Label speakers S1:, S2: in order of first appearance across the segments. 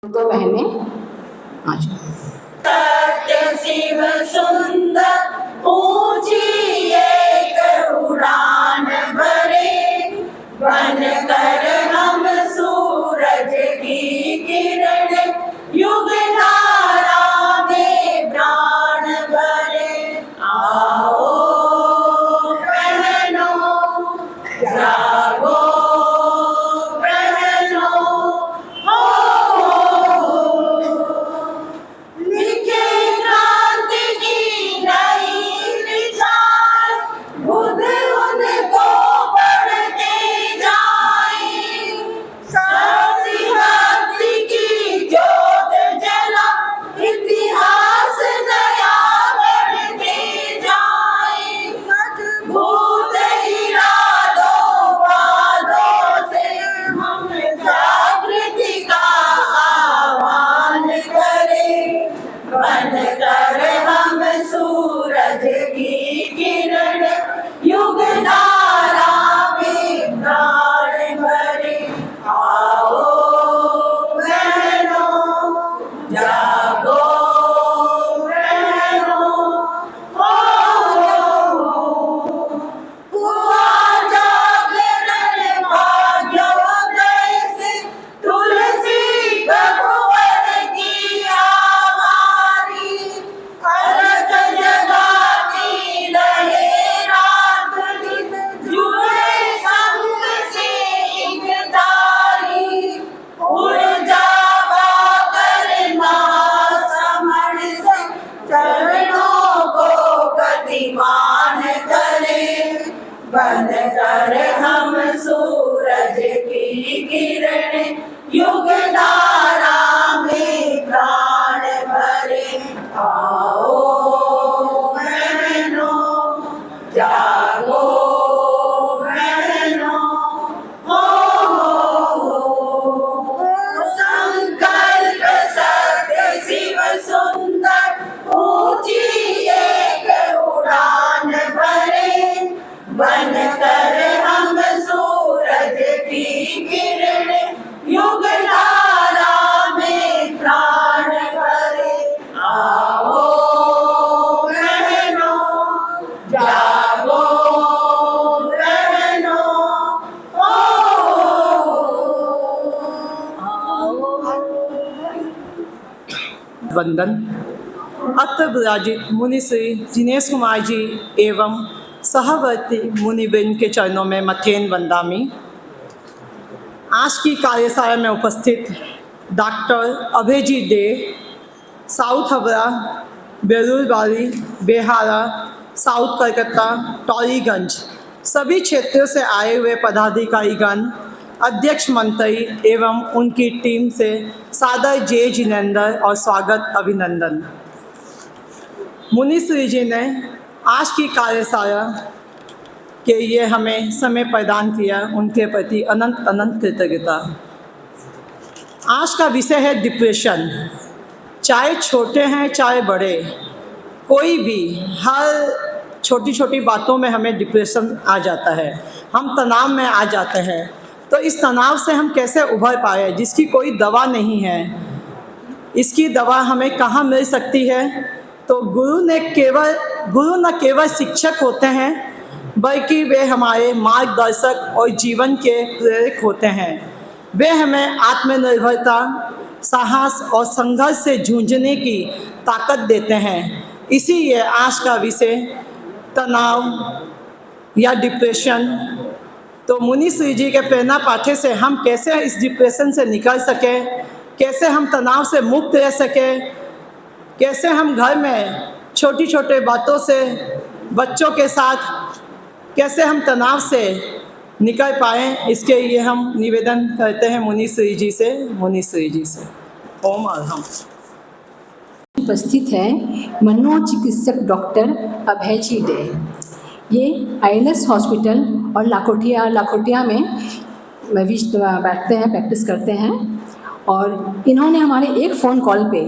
S1: तो बहनें आज
S2: सत्य शिव सुंदर ऊंची एक उड़ान भरे, बन कर हम सूरज की किरण युग धारा में प्राण भरे। आओ बहनों जागो बन कर हम सूरज की किरण युग धारा में प्राण भरे। आओ बहनों जागो बहनों, संकल्प सत्य शिव सुंदर ऊंची एक उड़ान भरे, बन कर हम सूरज की किरण युग धारा में प्राण भरे। आओ बहनों जागो बहनों,
S3: वंदन। अत्र विराजित मुनि श्री जिनेश कुमार जी एवं सहवर्ती मुनिवृंद के चरणों में मथेन वंदामी। आज की कार्यशाला में उपस्थित doctor Abhayjit De, south Howrah, Belurbari, Behara, south Calcutta, Tollygunge सभी क्षेत्रों से आए हुए पदाधिकारीगण, अध्यक्ष मंत्री एवं उनकी टीम से सादर जय जिनेंद्र और स्वागत अभिनंदन। मुनि श्री जी ने आज की कार्यशाला के लिए हमें समय प्रदान किया, उनके प्रति अनंत अनंत कृतज्ञता। आज का विषय है डिप्रेशन। चाहे छोटे हैं चाहे बड़े, कोई भी हर छोटी छोटी बातों में हमें डिप्रेशन आ जाता है, हम तनाव में आ जाते हैं। तो इस तनाव से हम कैसे उभर पाए, जिसकी कोई दवा नहीं है, इसकी दवा हमें कहाँ मिल सकती है? तो गुरु न केवल शिक्षक होते हैं, बल्कि वे हमारे मार्गदर्शक और जीवन के प्रेरक होते हैं। वे हमें आत्मनिर्भरता, साहस और संघर्ष से जूझने की ताकत देते हैं। इसीलिए आज का विषय तनाव या डिप्रेशन। तो मुनि श्री जी के प्रेरणा पाठे से हम कैसे इस डिप्रेशन से निकल सकें, कैसे हम तनाव से मुक्त रह सकें, कैसे हम घर में छोटी छोटे बातों से बच्चों के साथ कैसे हम तनाव से निकल पाएँ, इसके लिए हम निवेदन करते हैं मुनि श्री जी से। ओम अर्हम।
S1: उपस्थित है मनोचिकित्सक डॉक्टर अभयजी डे। ये आईएलएस हॉस्पिटल और लाखोटिया में बैठते हैं, प्रैक्टिस करते हैं। और इन्होंने हमारे एक फ़ोन कॉल पे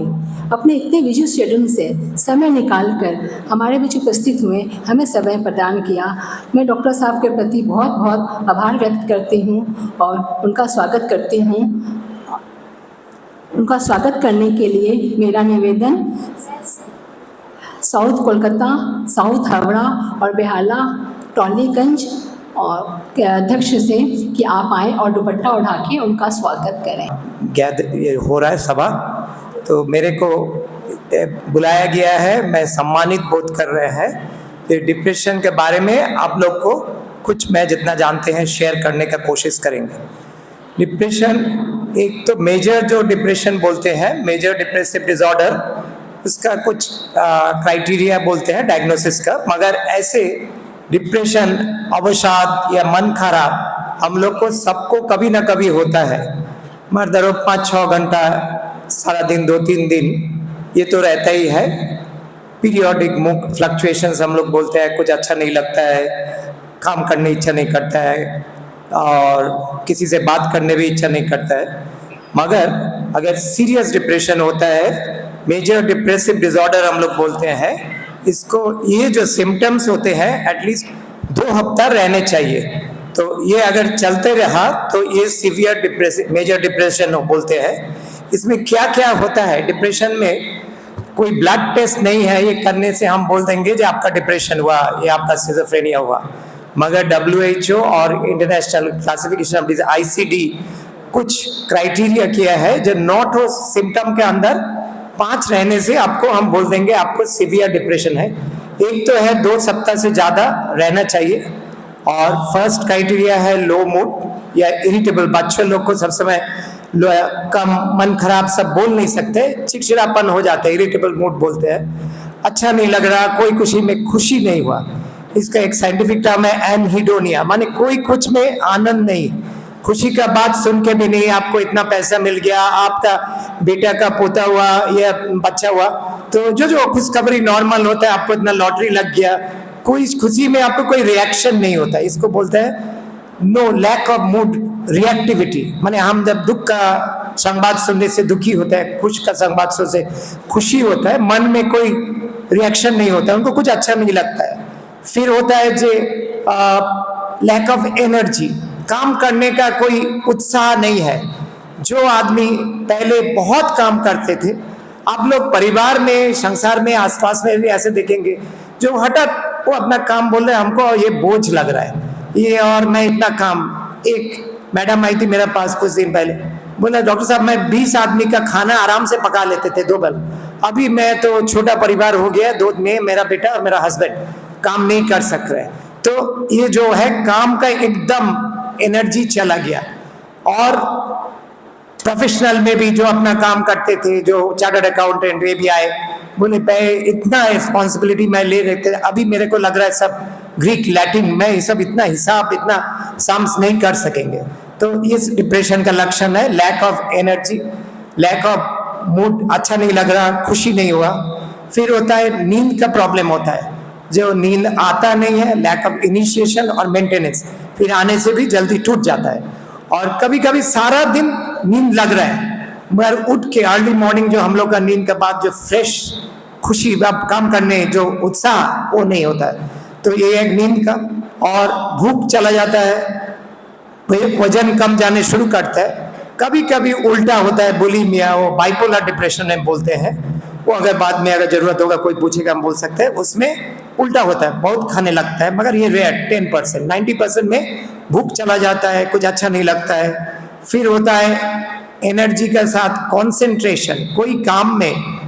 S1: अपने इतने बिजी शेड्यूल से समय निकालकर हमारे बीच उपस्थित हुए, हमें समय प्रदान किया। मैं डॉक्टर साहब के प्रति बहुत बहुत आभार व्यक्त करती हूँ और उनका स्वागत करती हूँ। उनका स्वागत करने के लिए मेरा निवेदन साउथ कोलकाता, साउथ हावड़ा और बेहाला टॉलीगंज और के अध्यक्ष से कि आप आएँ और दुपट्टा उठा के उनका स्वागत करें।
S4: ये हो रहा है सभा, तो मेरे को बुलाया गया है, मैं सम्मानित बोध कर रहे हैं। तो डिप्रेशन के बारे में आप लोग को कुछ मैं जितना जानते हैं शेयर करने का कोशिश करेंगे। डिप्रेशन एक तो मेजर जो डिप्रेशन बोलते हैं, मेजर डिप्रेसिव डिसऑर्डर, उसका कुछ क्राइटेरिया बोलते हैं डायग्नोसिस का, मगर ऐसे डिप्रेशन, अवसाद या मन खराब हम लोग को सबको कभी ना कभी होता है। मगर दरो 5-6 घंटा सारा दिन 2-3 दिन ये तो रहता ही है। पीरियोडिक मूड फ्लक्चुएशंस हम लोग बोलते हैं, कुछ अच्छा नहीं लगता है, काम करने इच्छा नहीं करता है और किसी से बात करने भी इच्छा नहीं करता है। मगर अगर सीरियस डिप्रेशन होता है, मेजर डिप्रेसिव डिसऑर्डर हम लोग बोलते हैं इसको, ये जो सिम्टम्स होते हैं एटलीस्ट 2 हफ्ता रहने चाहिए। तो ये अगर चलते रहा तो ये सीवियर डिप्रेसिव मेजर डिप्रेशन बोलते हैं। इसमें क्या क्या होता है डिप्रेशन में, कोई ब्लड टेस्ट नहीं है, ये करने से हम बोल देंगे कि आपका डिप्रेशन हुआ, ये आपका सिजोफ्रेनिया हुआ। मगर WHO और international classification of disease ICD कुछ क्राइटेरिया किया है, जो नॉट हो सिम्टम के अंदर 5 रहने से आपको हम बोल देंगे आपको सीवियर डिप्रेशन है। एक तो है 2 सप्ताह से ज़्यादा रहना चाहिए, और फर्स्ट क्राइटेरिया है लो मूड या इरिटेबल। बच्चों लोग को सब समय कम मन खराब सब बोल नहीं सकते, चिड़चिड़ापन हो जाता है, इरिटेबल मूड बोलते हैं। अच्छा नहीं लग रहा, कोई खुशी में खुशी नहीं हुआ, इसका एक साइंटिफिक टर्म है एनहीडोनिया, माने कोई कुछ में आनंद नहीं, खुशी का बात सुन के भी नहीं। आपको इतना पैसा मिल गया, आपका बेटा का पोता हुआ या बच्चा हुआ, तो जो खुशखबरी नॉर्मल होता है, आपको इतना लॉटरी लग गया, कोई खुशी में आपको कोई रिएक्शन नहीं होता। इसको बोलते हैं no lack of mood reactivity. माने हम जब दुख का संवाद सुनने से दुखी होता है, खुश का संवाद सुनने से खुशी होता है, मन में कोई रिएक्शन नहीं होता, उनको कुछ अच्छा नहीं लगता है। फिर होता है जो लैक ऑफ एनर्जी, काम करने का कोई उत्साह नहीं है। जो आदमी पहले बहुत काम करते थे, आप लोग परिवार में, संसार में, आसपास में भी ऐसे देखेंगे जो हठात वो अपना काम बोल रहे हैं, हमको ये बोझ लग रहा है ये, और मैं इतना काम। एक मैडम आई थी मेरे पास कुछ दिन पहले, बोला डॉक्टर साहब मैं 20 आदमी का खाना आराम से पका लेते थे 2 बार, अभी मैं तो छोटा परिवार हो गया, 2 में मेरा बेटा और मेरा हस्बैंड, काम नहीं कर सक रहे। तो ये जो है काम का एकदम एनर्जी चला गया। और प्रोफेशनल में भी जो अपना काम करते थे, जो चार्टर्ड अकाउंटेंट ये भी आए, बोले इतना रिस्पॉन्सिबिलिटी मैं ले रहे थे, अभी मेरे को लग रहा है सब ग्रीक लैटिन, मैं ये सब इतना हिसाब, इतना सम्स नहीं कर सकेंगे। तो ये डिप्रेशन का लक्षण है, lack of energy, lack of mood, अच्छा नहीं लग रहा, खुशी नहीं हुआ। फिर होता है नींद का प्रॉब्लम होता है, जो नींद आता नहीं है, लैक ऑफ इनिशिएशन और मेंटेनेंस, फिर आने से भी जल्दी टूट जाता है। और कभी कभी सारा दिन नींद लग रहा है, मगर उठ के अर्ली मॉर्निंग जो हम लोग का नींद के बाद जो फ्रेश खुशी, अब काम करने जो उत्साह, वो नहीं होता है। तो ये एक नींद का। और भूख चला जाता है, वजन कम जाने शुरू करता है। कभी कभी उल्टा होता है, बुलिमिया, वो बाइपोलर डिप्रेशन में बोलते हैं, वो अगर बाद में अगर जरूरत होगा कोई पूछेगा हम बोल सकते हैं, उसमें उल्टा होता है, बहुत खाने लगता है, मगर ये रेयर 10%, 90% में भूख चला जाता है, कुछ अच्छा नहीं लगता है। फिर होता है एनर्जी के साथ कॉन्सेंट्रेशन, कोई काम में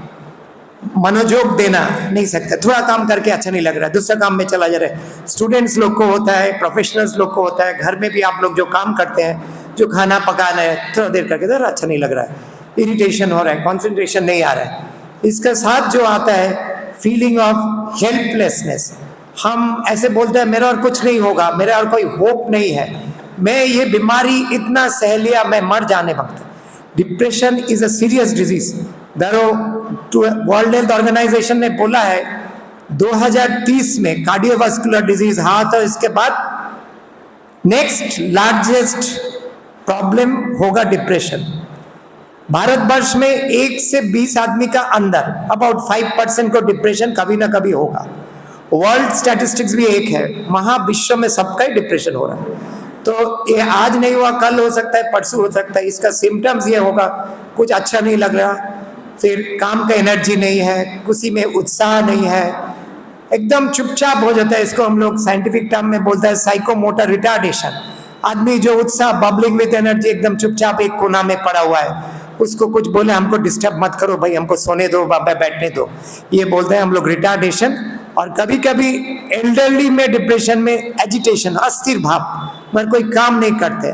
S4: मनोयोग देना नहीं सकता, थोड़ा काम करके अच्छा नहीं लग रहा है, दूसरा काम में चला जा रहा है। स्टूडेंट्स लोग को होता है, प्रोफेशनल्स लोग को होता है, घर में भी आप लोग जो काम करते हैं, जो खाना पकाना है, थोड़ा देर करके तो अच्छा नहीं लग रहा है, इरिटेशन हो रहा है, कॉन्सेंट्रेशन नहीं आ रहा है। इसके साथ जो आता है फीलिंग ऑफ हेल्पलेसनेस, हम ऐसे बोलते हैं मेरा और कुछ नहीं होगा, मेरा और कोई होप नहीं है, मैं ये बीमारी इतना सह लिया, मैं मर जाने वक्त। Depression is a serious disease. World health organisation ने बोला है 2030 में कार्डियोवास्कुलर डिजीज, हार्ट, और इसके बाद नेक्स्ट लार्जेस्ट प्रॉब्लम होगा डिप्रेशन। भारतवर्ष में 1 से 20 आदमी का अंदर अबाउट 5% को डिप्रेशन कभी ना कभी होगा। वर्ल्ड स्टैटिस्टिक्स भी एक है, महाविश्व में सबका ही डिप्रेशन हो रहा है। तो ये आज नहीं हुआ, कल हो सकता है, परसों हो सकता है। इसका सिम्टम्स ये होगा कुछ अच्छा नहीं लग रहा, फिर काम का एनर्जी नहीं है, किसी में उत्साह नहीं है, एकदम चुपचाप हो जाता है। इसको हम लोग साइंटिफिक टर्म में बोलते हैं साइकोमोटर रिटार्डेशन। आदमी जो उत्साह, बबलिंग विद एनर्जी, एकदम चुपचाप एक कोना में पड़ा हुआ है, उसको कुछ बोले हमको डिस्टर्ब मत करो भाई, हमको सोने दो, बाबा बैठने दो, ये बोलते हैं हम लोग रिटार्डेशन। और कभी कभी एल्डरली में डिप्रेशन में एजिटेशन, अस्थिर भाव, मगर कोई काम नहीं करते।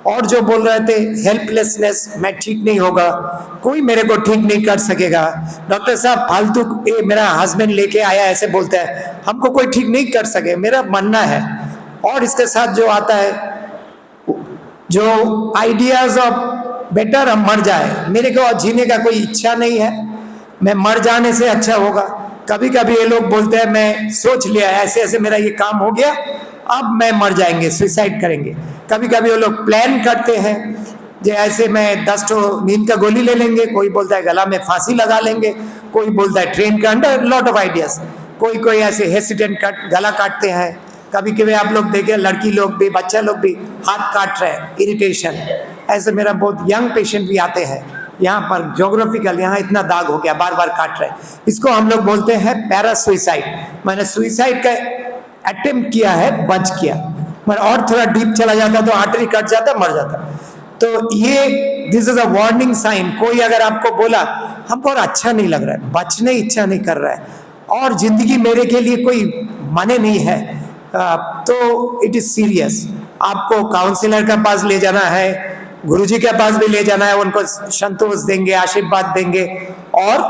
S4: और जो बोल रहे थे हेल्पलेसनेस, मैं ठीक नहीं होगा, कोई मेरे को ठीक नहीं कर सकेगा, डॉक्टर साहब फालतू मेरा हस्बैंड लेके आया, ऐसे बोलता है, हमको कोई ठीक नहीं कर सके, मेरा मानना है। और इसके साथ जो आता है जो आइडियाज ऑफ बेटर हम मर जाए, मेरे को जीने का कोई इच्छा नहीं है, मैं मर जाने से अच्छा होगा। कभी कभी ये लोग बोलते हैं मैं सोच लिया ऐसे ऐसे मेरा ये काम हो गया, अब मैं मर जाएंगे, सुसाइड करेंगे। कभी कभी वो लोग प्लान करते हैं, जैसे मैं 10 तो नींद का गोली ले लेंगे, कोई बोलता है गला में फांसी लगा लेंगे, कोई बोलता है ट्रेन के अंदर, लॉट ऑफ आइडियाज। कोई ऐसे हेसिडेंट गला काटते हैं। कभी कभी आप लोग देखें लड़की लोग भी, बच्चा लोग भी हाथ काट रहे हैं, इरिटेशन। ऐसे मेरा बहुत यंग पेशेंट भी आते हैं यहाँ पर, जोग्राफिकल यहाँ इतना दाग हो गया, बार बार काट रहे हैं। इसको हम लोग बोलते हैं पैरा सुइसाइड। मैंने सुइसाइड का अटेम्प्ट किया है, बच किया, मगर और थोड़ा डीप चला जाता तो आर्टरी कट जाता, मर जाता। तो ये this is a warning sign. कोई अगर आपको बोला हमको और अच्छा नहीं लग रहा है, बचने इच्छा नहीं कर रहा है और जिंदगी मेरे के लिए कोई माने नहीं है, तो इट इज सीरियस। आपको काउंसलर के पास ले जाना है, गुरुजी के पास भी ले जाना है, उनको संतोष देंगे, आशीर्वाद देंगे और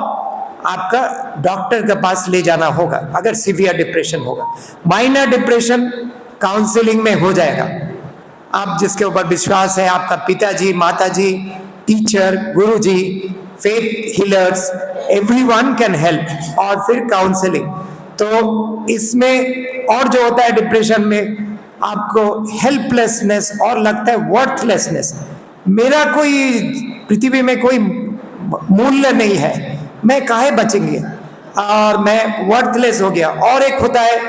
S4: आपका डॉक्टर के पास ले जाना होगा अगर सीवियर डिप्रेशन होगा। माइनर डिप्रेशन काउंसलिंग में हो जाएगा। आप जिसके ऊपर विश्वास है, आपका पिताजी, माताजी, teacher, Guruji, faith healers, everyone can help. और फिर काउंसलिंग। तो इसमें और जो होता है डिप्रेशन में, आपको हेल्पलेसनेस और लगता है वर्थलेसनेस, मेरा कोई पृथ्वी में कोई मूल्य नहीं है, मैं काहे बचेंगे, और मैं वर्थलेस हो गया। और एक होता है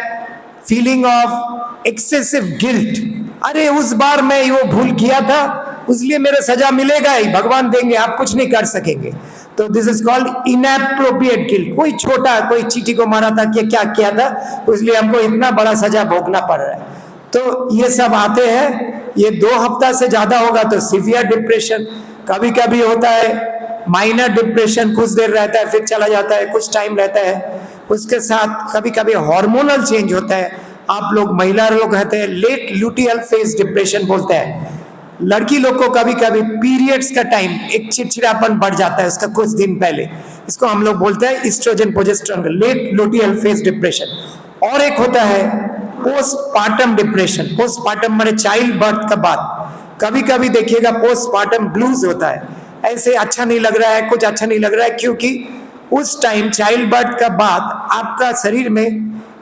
S4: फीलिंग ऑफ एक्सेसिव गिल्ट, अरे उस बार मैं वो भूल किया था, इसलिए मेरे सजा मिलेगा ही, भगवान देंगे, आप कुछ नहीं कर सकेंगे। तो this is called inappropriate guilt. कोई छोटा, कोई चींटी को मारा था, क्या किया था, इसलिए हमको इतना बड़ा सजा भोगना पड़ रहा है। तो ये सब आते हैं, ये 2 हफ्ता से ज्यादा होगा तो सीवियर डिप्रेशन। कभी कभी होता है माइनर डिप्रेशन, कुछ देर रहता है फिर चला जाता है, कुछ टाइम रहता है। उसके साथ कभी कभी हार्मोनल चेंज होता है। आप लोग महिला लोग कहते हैं लेट ल्यूटियल फेज डिप्रेशन बोलते हैं। लड़की लोग को कभी कभी पीरियड्स का टाइम एक चिड़चिड़ापन बढ़ जाता है उसका कुछ दिन पहले, इसको हम लोग बोलते हैं oestrogen progesterone, late luteal phase depression. और एक होता है पोस्टपार्टम डिप्रेशन। पोस्टपार्टम माने चाइल्ड बर्थ का बाद। कभी कभी देखिएगा पोस्टपार्टम ब्लूज होता है, ऐसे अच्छा नहीं लग रहा है, कुछ अच्छा नहीं लग रहा है, क्योंकि उस टाइम चाइल्ड बर्थ का बाद आपका शरीर में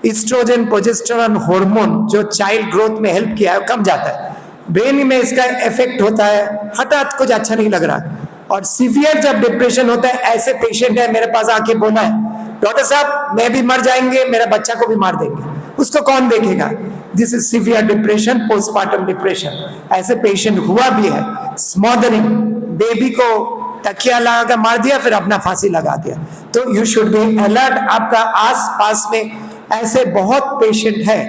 S4: एस्ट्रोजन प्रोजेस्टेरोन हार्मोन जो चाइल्ड ग्रोथ में हेल्प किया है कम जाता है, ब्रेन में इसका इफेक्ट होता है, हठात कुछ अच्छा नहीं लग रहा। और सीवियर जब डिप्रेशन होता है, ऐसे पेशेंट है मेरे पास आके बोला है डॉक्टर साहब मैं भी मर जाएंगे, मेरा बच्चा को भी मार देंगे, उसको कौन देखेगा। This is severe depression, postpartum depression. ऐसे पेशेंट हुआ भी है। स्मॉदरिंग, बेबी को तकिया लगा कर मार दिया, फिर अपना फांसी लगा दिया। तो यू शुड बी अलर्ट। आपका आस पास में ऐसे बहुत पेशेंट है।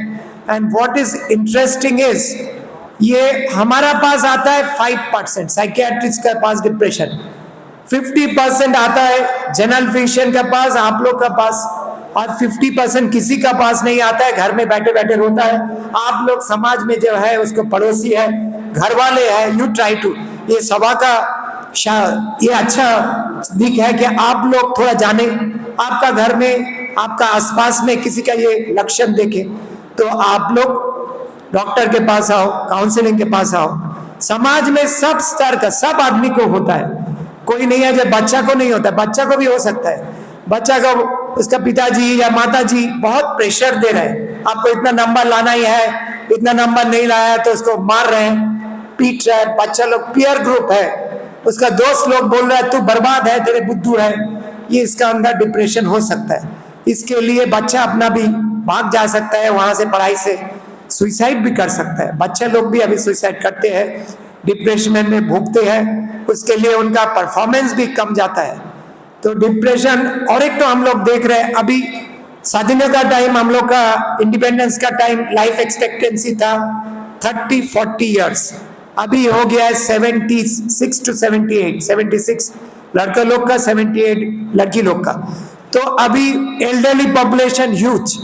S4: And what is interesting is, ये हमारा पास आता है 5%, साइकियाट्रिस्ट के पास डिप्रेशन 50% आता है, जनरल फिजिशियन के पास, आप लोग का पास, और 50% किसी का पास नहीं आता है, घर में बैठे बैठे रोता है। आप लोग समाज में जो है उसको पड़ोसी है, घर वाले हैं, यू ट्राई टू। ये सभा का ये अच्छा दिख है कि आप लोग थोड़ा जाने, आपका घर में, आपका आसपास में किसी का ये लक्षण देखे तो आप लोग डॉक्टर के पास आओ, काउंसलिंग के पास आओ। समाज में सब स्तर का, सब आदमी को होता है, कोई नहीं है जो बच्चा को नहीं होता, बच्चा को भी हो सकता है। बच्चा को उसका पिताजी या माताजी बहुत प्रेशर दे रहे हैं, आपको इतना नंबर लाना ही है, इतना नंबर नहीं लाया तो उसको मार रहे हैं, पीट रहे हैं। बच्चा लोग पीयर ग्रुप है, उसका दोस्त लोग बोल रहा है तू बर्बाद है, तेरे बुद्धू है, ये इसका अंदर डिप्रेशन हो सकता है। इसके लिए बच्चा अपना भी भाग जा सकता है वहां से, पढ़ाई से सुइसाइड भी कर सकता है। बच्चे लोग भी अभी सुइसाइड करते हैं, डिप्रेशन में भोगते हैं। उसके लिए उनका परफॉर्मेंस भी कम जाता है। तो डिप्रेशन, और एक तो हम लोग देख रहे हैं अभी स्वाधीनता का टाइम, हम लोग का इंडिपेंडेंस का टाइम लाइफ एक्सपेक्टेंसी था 30-40 ईयर्स, अभी हो गया है 76 to 78, 76 लड़का लोग का, 78 लड़की लोग का। तो अभी एल्डरली पॉपुलेशन ह्यूज,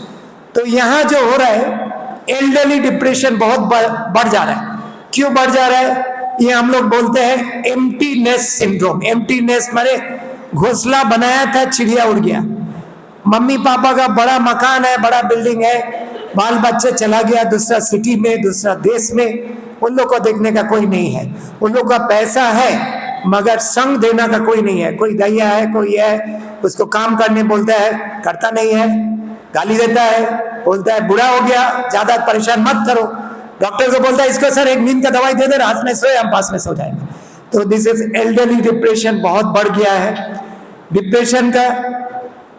S4: तो यहाँ जो हो रहा है एल्डरली डिप्रेशन बहुत बढ़ जा रहा है। क्यों बढ़ जा रहा है? ये हम लोग बोलते हैं एम्प्टीनेस सिंड्रोम। एम्प्टीनेस माने घोंसला बनाया था, चिड़िया उड़ गया। मम्मी पापा का बड़ा मकान है, बड़ा बिल्डिंग है, बाल बच्चे चला गया दूसरा सिटी में, दूसरा देश में, उन लोग को देखने का कोई नहीं है। उन लोग का पैसा है मगर संग देना का कोई नहीं है। कोई दैया है, कोई है, उसको काम करने बोलता है, करता नहीं है, गाली देता है, बोलता है बुरा हो गया, ज्यादा परेशान मत करो। डॉक्टर को बोलता है इसको सर एक नींद का दवाई दे दे, रात में सोए, हम पास में सो जाएंगे। तो दिस इज एल्डरली डिप्रेशन, बहुत बढ़ गया है। डिप्रेशन का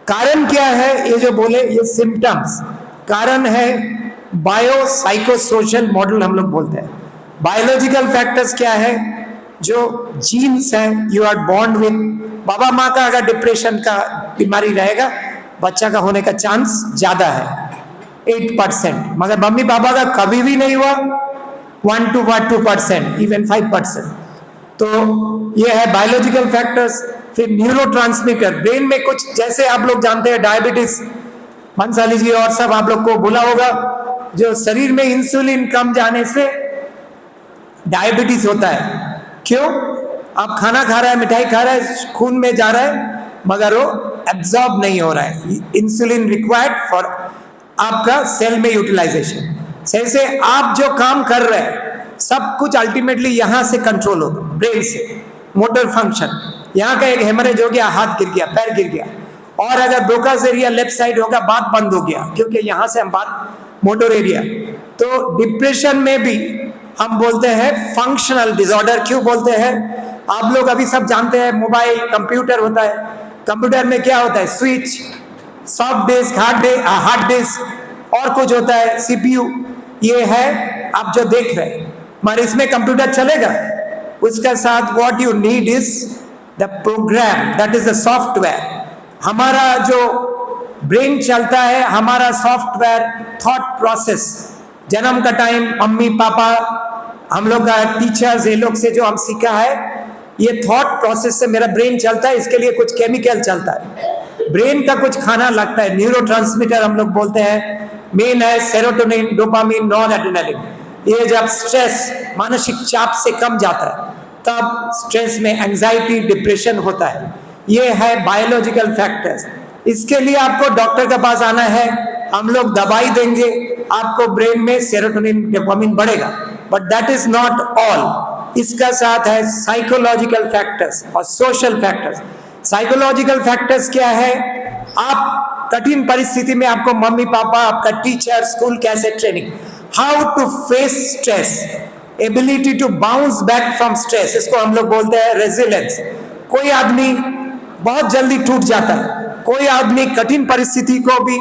S4: कारण क्या है? ये जो बोले ये सिम्टम्स, कारण है बायो साइको सोशल मॉडल हम लोग बोलते हैं। बायोलॉजिकल फैक्टर्स क्या है? जो जीन्स हैं, यू आर बॉर्न विद, बाबा माँ का अगर डिप्रेशन का बीमारी रहेगा बच्चा का होने का चांस ज्यादा है 8%, मगर मम्मी पापा का कभी भी नहीं हुआ 1 to 2%, इवन 5%। तो ये है बायोलॉजिकल फैक्टर्स। फिर न्यूरोट्रांसमीटर, ब्रेन में कुछ, जैसे आप लोग जानते हैं डायबिटीज, भंसाली जी और सब आप लोग को बोला होगा, जो शरीर में इंसुलिन कम जाने से डायबिटीज होता है। क्यों? आप खाना खा रहा है, मिठाई खा रहा है, खून में जा रहा है मगर वो एब्जॉर्ब नहीं हो रहा है। इंसुलिन रिक्वायर्ड फॉर आपका सेल में यूटिलाइजेशन। जैसे आप जो काम कर रहे हैं सब कुछ अल्टीमेटली यहां से कंट्रोल होगा, ब्रेन से, मोटर फंक्शन। यहाँ का एक हेमरेज हो गया, हाथ गिर गया, पैर गिर गया, और अगर ब्रोकास एरिया लेफ्ट साइड होगा, बात बंद हो गया, क्योंकि यहां से हम बात मोटर एरिया। तो डिप्रेशन में भी हम बोलते हैं फंक्शनल डिसऑर्डर। क्यों बोलते हैं? आप लोग अभी सब जानते हैं मोबाइल, कंप्यूटर होता है, कंप्यूटर में क्या होता है? Switch, soft disk, hard disk, और कुछ होता है सीपीयू। ये है आप जो देख रहे हैं, मगर इसमें कंप्यूटर चलेगा, उसके साथ what you need is the program, that is the software. हमारा जो ब्रेन चलता है, हमारा सॉफ्टवेयर, थॉट प्रोसेस, जन्म का टाइम मम्मी पापा, हम लोग का टीचर्स, ये लोग से जो हम सीखा है, ये थॉट प्रोसेस से मेरा ब्रेन चलता है। इसके लिए कुछ केमिकल चलता है, ब्रेन का कुछ खाना लगता है, न्यूरोट्रांसमीटर हम लोग बोलते हैं। मेन है सेरोटोनिन, डोपामिन, नॉरएड्रेनालिन। ये जब स्ट्रेस, मानसिक चाप से कम जाता है तब स्ट्रेस में एंजाइटी, डिप्रेशन होता है। ये है बायोलॉजिकल फैक्टर्स। इसके लिए आपको डॉक्टर के पास आना है, हम लोग दवाई देंगे, आपको ब्रेन में सेरोटोनिन, डोपामिन बढ़ेगा, but that is not all. इसका साथ है साइकोलॉजिकल फैक्टर्स और सोशल फैक्टर्स। साइकोलॉजिकल फैक्टर्स क्या है? आप कठिन परिस्थिति में, आपको मम्मी पापा, आपका टीचर, स्कूल कैसे training, how to face stress, ability to bounce back from stress, इसको हम लोग बोलते हैं रेजिलेंस। कोई आदमी बहुत जल्दी टूट जाता है, कोई आदमी कठिन परिस्थिति को भी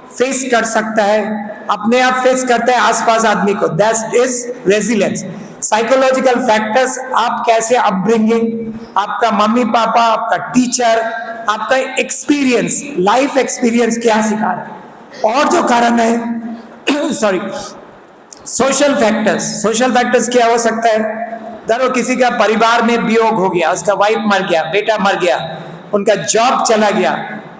S4: फेस कर सकता है, अपने आप फेस करता है आसपास आदमी को, that is resilience. Psychological factors, आप कैसे अपब्रिंगिंग, आपका मम्मी पापा, आपका टीचर, आपका एक्सपीरियंस, लाइफ एक्सपीरियंस क्या सिखा रहा है। और जो कारण है sorry, social factors. Social factors क्या हो सकता है? धरो किसी का परिवार में वियोग हो गया, उसका वाइफ मर गया, बेटा मर गया, उनका जॉब चला गया,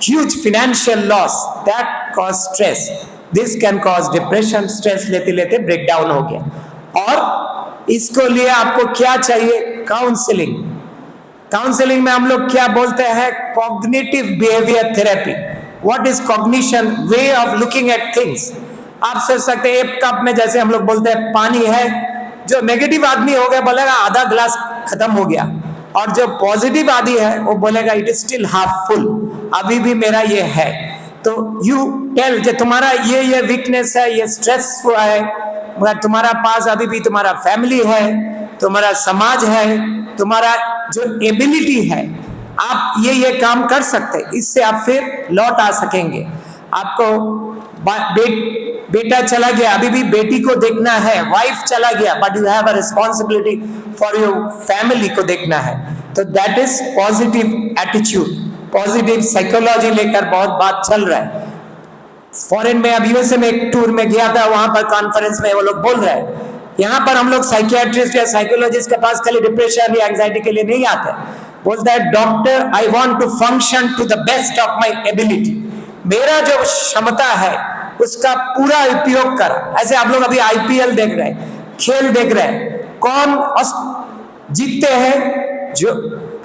S4: huge financial loss, that cause stress, this can cause depression. Stress लेते लेते ब्रेकडाउन हो गया। और इसको लिए आपको क्या चाहिए? काउंसलिंग। काउंसलिंग में हम लोग क्या बोलते हैं? Cognitive behaviour therapy. What is cognition? Way of looking at things. आप सोच सकते हैं एक कप में, जैसे हम लोग बोलते हैं पानी है, जो नेगेटिव आदमी हो गया बोलेगा आधा ग्लास खत्म हो गया, और जो पॉजिटिव आदमी है वो बोलेगा it is still half full, अभी भी मेरा ये है। तो यू टेल जो तुम्हारा ये वीकनेस है, ये स्ट्रेस हुआ है, मगर तुम्हारा पास अभी भी तुम्हारा फैमिली है, तुम्हारा समाज है, तुम्हारा जो एबिलिटी है, आप ये काम कर सकते, इससे आप फिर लौट आ सकेंगे। आपको बेटा चला गया, अभी भी बेटी को देखना है, वाइफ चला गया, but you have a responsibility for your family को देखना है। तो that is positive attitude, positive psychology लेकर बहुत बात चल रहा है। फॉरेन में, अब यूएसए में एक टूर में गया था, वहां पर कॉन्फ्रेंस में वो लोग बोल रहे हैं, यहाँ पर हम लोग साइकियाट्रिस्ट या साइकोलॉजिस्ट के पास खाली डिप्रेशन या एंजाइटी के लिए नहीं आते। बोलता है doctor, I want to function to the best of my ability, मेरा जो क्षमता है उसका पूरा उपयोग कर। ऐसे आप लोग अभी आईपीएल देख रहे हैं, खेल देख रहे हैं, कौन जीतते हैं? जो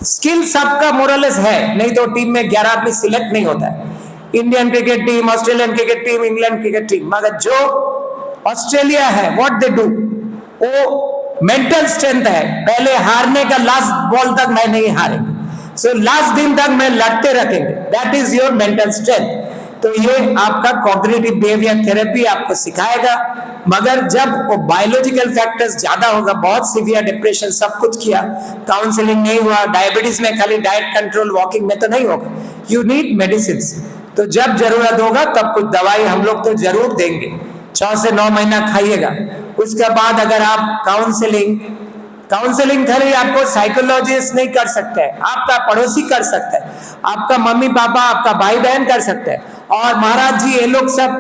S4: स्किल सबका मोरलेस है, नहीं तो टीम में 11 आदमी सिलेक्ट नहीं होता है। Indian cricket team, Australian cricket team, England cricket team, मगर जो ऑस्ट्रेलिया है, व्हाट दे डू, वो मेंटल स्ट्रेंथ है, पहले हारने का लास्ट बॉल तक मैं नहीं हारेंगे, सो लास्ट दिन तक मैं लड़ते रखेंगे, that is your mental strength. तो ये आपका कॉग्निटिव बिहेवियर थेरेपी आपको सिखाएगा। मगर जब वो बायोलॉजिकल फैक्टर्स ज्यादा होगा, बहुत सीवियर डिप्रेशन, सब कुछ किया, काउंसलिंग नहीं हुआ, डायबिटीज में खाली डाइट कंट्रोल, वॉकिंग में तो नहीं होगा, यू नीड मेडिसिन। तो जब जरूरत होगा तब कुछ दवाई हम लोग तो जरूर देंगे, 6 से 9 महीना खाइएगा। उसके बाद अगर आप काउंसलिंग खाली आपको साइकोलॉजिस्ट नहीं कर सकते, आपका पड़ोसी कर सकता है, आपका मम्मी पापा, आपका भाई बहन कर सकते हैं। और महाराज जी ये लोग सब,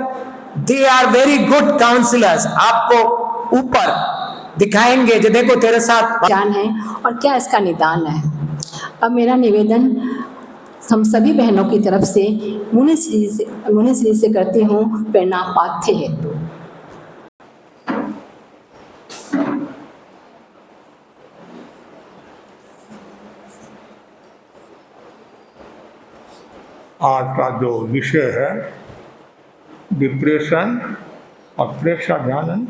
S4: they are very good counsellors, आपको ऊपर दिखाएंगे जो देखो तेरे साथ
S1: जान है और क्या इसका निदान है। अब मेरा निवेदन हम सभी बहनों की तरफ से मुनि श्री से करती हूँ प्रेरणा पाथ्य हेतु।
S5: आज का जो विषय है डिप्रेशन और प्रेक्षा ध्यान,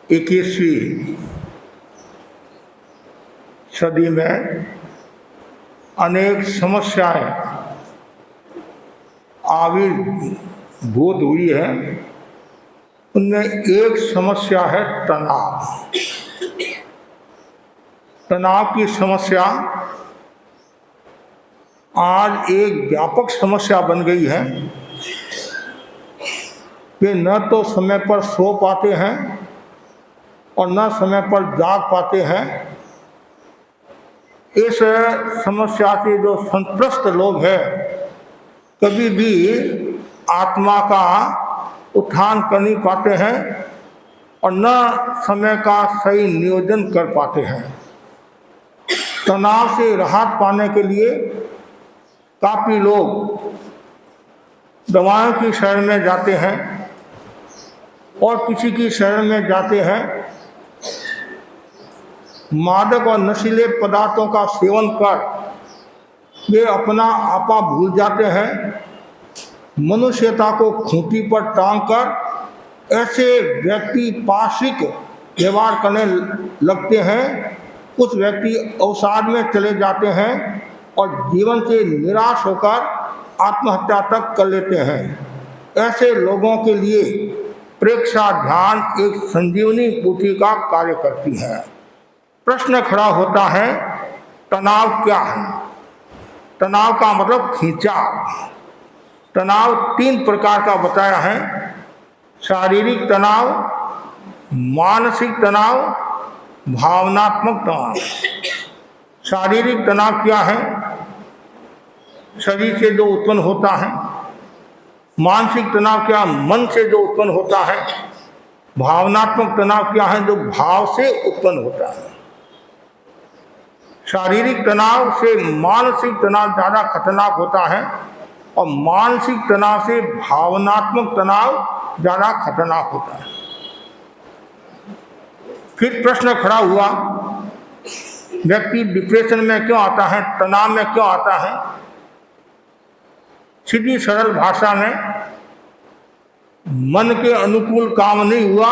S5: 21वीं सदी में अनेक समस्याएं आविर्भूत हुई है। उनमें एक समस्या है तनाव। तनाव की समस्या आज एक व्यापक समस्या बन गई है। वे न तो समय पर सो पाते हैं और न समय पर जाग पाते हैं। इस समस्या से जो संत्रस्त लोग हैं, कभी भी आत्मा का उत्थान कर नहीं पाते हैं और न समय का सही नियोजन कर पाते हैं। तनाव से राहत पाने के लिए काफ़ी लोग दवाओं की शरण में जाते हैं और किसी की शरण में जाते हैं मादक और नशीले पदार्थों का सेवन कर वे अपना आपा भूल जाते हैं। मनुष्यता को खूंटी पर टांग कर ऐसे व्यक्ति पाशिक व्यवहार करने लगते हैं। कुछ व्यक्ति अवसाद में चले जाते हैं और जीवन से निराश होकर आत्महत्या तक कर लेते हैं। ऐसे लोगों के लिए प्रेक्षा ध्यान एक संजीवनी बूटी का कार्य करती है। प्रश्न खड़ा होता है, तनाव क्या है? तनाव का मतलब खींचाव। तनाव 3 प्रकार का बताया है, शारीरिक तनाव, मानसिक तनाव, भावनात्मक तनाव। शारीरिक तनाव क्या है? शरीर से जो उत्पन्न होता है। मानसिक तनाव क्या? मन से जो उत्पन्न होता है। भावनात्मक तनाव क्या है? जो भाव से उत्पन्न होता है। शारीरिक तनाव से मानसिक तनाव ज़्यादा खतरनाक होता है और मानसिक तनाव से भावनात्मक तनाव ज़्यादा खतरनाक होता है। फिर प्रश्न खड़ा हुआ, व्यक्ति डिप्रेशन में क्यों आता है, तनाव में क्यों आता है? सीधी सरल भाषा में, मन के अनुकूल काम नहीं हुआ,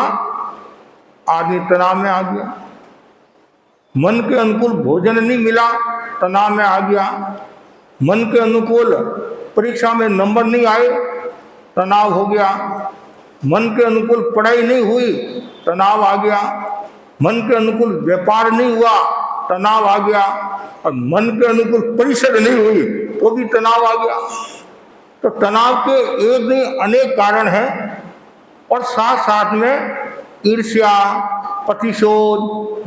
S5: आदमी तनाव में आ गया। मन के अनुकूल भोजन नहीं मिला, तनाव में आ गया। मन के अनुकूल परीक्षा में नंबर नहीं आए, तनाव हो गया। मन के अनुकूल पढ़ाई नहीं हुई, तनाव आ गया। मन के अनुकूल व्यापार नहीं हुआ, तनाव आ गया। और मन के अनुकूल परिषद नहीं हुई तो भी तनाव आ गया। तो तनाव के एक नहीं अनेक कारण हैं और साथ साथ में ईर्ष्या, प्रतिशोध,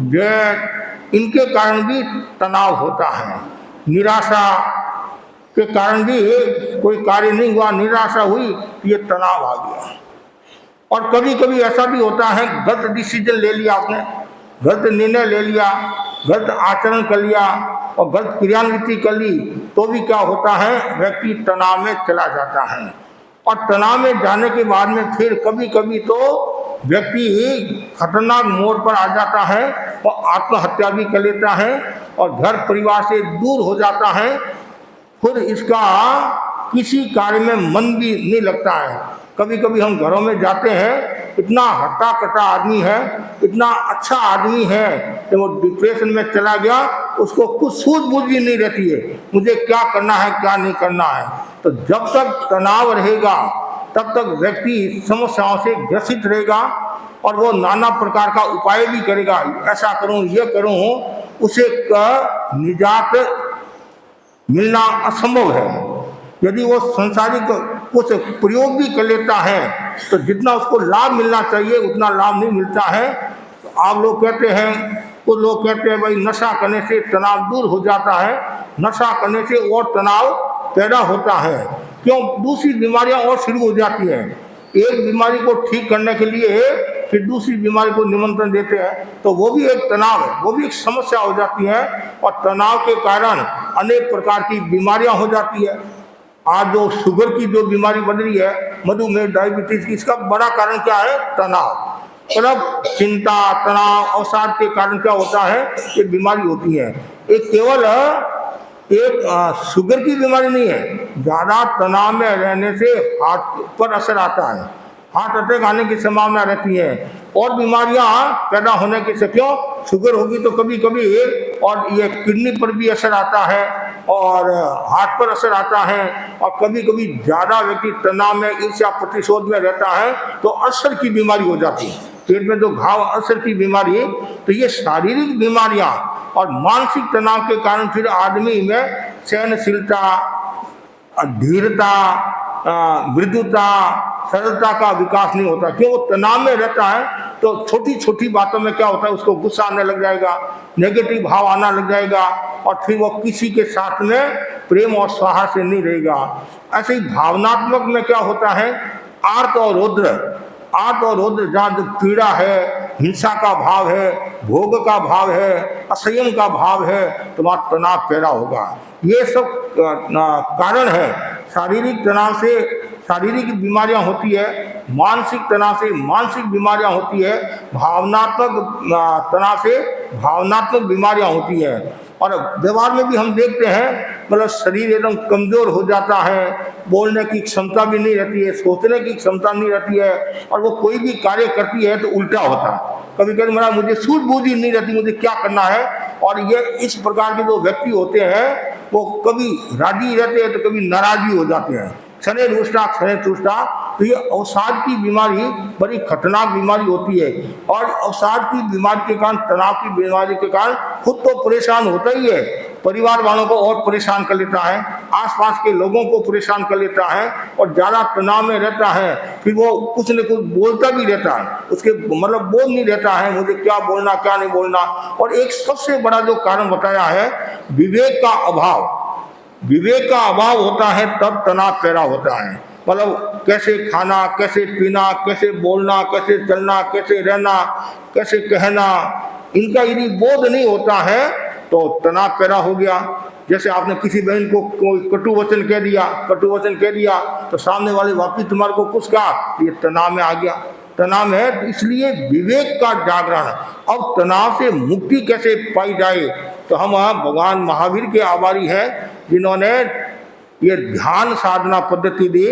S5: जैक, इनके कारण भी तनाव होता है। निराशा के कारण भी कोई कार्य नहीं हुआ, निराशा हुई, ये तनाव आ गया। और कभी कभी ऐसा भी होता है, गलत डिसीजन ले लिया आपने, गलत निर्णय ले लिया, गलत आचरण कर लिया और गलत क्रियान्विति कर ली, तो भी क्या होता है, व्यक्ति तनाव में चला जाता है। और तनाव में जाने के बाद में फिर कभी कभी तो व्यक्ति खतरनाक मोड़ पर आ जाता है और आत्महत्या भी कर लेता है और घर परिवार से दूर हो जाता है। फिर इसका किसी कार्य में मन भी नहीं लगता है। कभी कभी हम घरों में जाते हैं, इतना हट्टा कट्टा आदमी है, इतना अच्छा आदमी है कि वो डिप्रेशन में चला गया, उसको कुछ सूझबूझ भी नहीं रहती है, मुझे क्या करना है क्या नहीं करना है। तो जब तक तनाव रहेगा तब तक व्यक्ति समस्याओं से ग्रसित रहेगा और वो नाना प्रकार का उपाय भी करेगा, ऐसा करूं ये करूं, उसे निजात मिलना असंभव है। यदि वो संसारिक कुछ प्रयोग भी कर लेता है तो जितना उसको लाभ मिलना चाहिए उतना लाभ नहीं मिलता है। तो आप लोग कहते हैं, कुछ लोग कहते हैं भाई नशा करने से तनाव दूर हो जाता है, नशा करने से और तनाव पैदा होता है। क्यों? दूसरी बीमारियां और शुरू हो जाती हैं। एक बीमारी को ठीक करने के लिए फिर दूसरी बीमारी को निमंत्रण देते हैं, तो वो भी एक तनाव है, वो भी एक समस्या हो जाती है और तनाव के कारण अनेक प्रकार की बीमारियां हो जाती है। आज जो शुगर की जो बीमारी बढ़ रही है, मधुमेह, डायबिटीज की, इसका बड़ा कारण क्या है? तनाव। मतलब चिंता, तनाव, अवसाद के कारण क्या होता है, ये बीमारी होती है। ये केवल एक शुगर की बीमारी नहीं है, ज़्यादा तनाव में रहने से हार्ट पर असर आता है, हार्ट अटैक आने की संभावना रहती है और बीमारियां पैदा होने की से। क्यों? शुगर होगी तो कभी कभी और ये किडनी पर भी असर आता है और हार्ट पर असर आता है और कभी कभी ज़्यादा व्यक्ति तनाव में, ईर्ष्या, प्रतिशोध में रहता है तो अल्सर की बीमारी हो जाती है, पेट में जो घाव, अल्सर की बीमारी। तो ये शारीरिक बीमारियां और मानसिक तनाव के कारण फिर आदमी में सहनशीलता, धीरता, मृदुता, सरलता का विकास नहीं होता। क्यों? वो तनाव में रहता है तो छोटी छोटी बातों में क्या होता है, उसको गुस्सा आने लग जाएगा, नेगेटिव भाव आना लग जाएगा और फिर वो किसी के साथ में प्रेम और स्वाहा से नहीं रहेगा। ऐसे ही भावनात्मक में क्या होता है, आर्त और रौद्र, जहाँ जो पीड़ा है, हिंसा का भाव है, भोग का भाव है, असंयम का भाव है, तो वहाँ तनाव पैदा होगा। ये सब कारण है। शारीरिक तनाव से शारीरिक बीमारियां होती है, मानसिक तनाव से मानसिक बीमारियां होती है, भावनात्मक तनाव से भावनात्मक बीमारियां होती है। और व्यवहार में भी हम देखते हैं, मतलब शरीर एकदम कमज़ोर हो जाता है, बोलने की क्षमता भी नहीं रहती है, सोचने की क्षमता नहीं रहती है और वो कोई भी कार्य करती है तो उल्टा होता है। कभी कभी मेरा मुझे सूझबूझ ही नहीं रहती, मुझे क्या करना है। और ये इस प्रकार के जो व्यक्ति होते हैं वो कभी राजी रहते हैं तो कभी नाराज भी हो जाते हैं, क्षणे रुष्टा क्षणे तुष्टा। तो ये अवसाद की बीमारी बड़ी खतरनाक बीमारी होती है और अवसाद की बीमारी के कारण, तनाव की बीमारी के कारण खुद तो परेशान होता ही है, परिवार वालों को और परेशान कर लेता है, आसपास के लोगों को परेशान कर लेता है और ज़्यादा तनाव में रहता है। फिर वो कुछ न कुछ बोलता भी रहता है, उसके मतलब बोल नहीं रहता है मुझे क्या बोलना क्या नहीं बोलना। और एक सबसे बड़ा जो कारण बताया है, विवेक का अभाव। विवेक का अभाव होता है तब तनाव पैदा होता है। मतलब कैसे खाना, कैसे पीना, कैसे बोलना, कैसे चलना, कैसे रहना, कैसे कहना, इनका यदि बोध नहीं होता है तो तनाव पैदा हो गया। जैसे आपने किसी बहन को कोई कटु वचन कह दिया तो सामने वाले वापिस तुम्हारे को कुछ कहा, ये तनाव में आ गया। तनाव में है तो इसलिए विवेक का जागरण। अब तनाव से मुक्ति कैसे पाई जाए, तो हम भगवान महावीर के आभारी हैं जिन्होंने ये ध्यान साधना पद्धति दी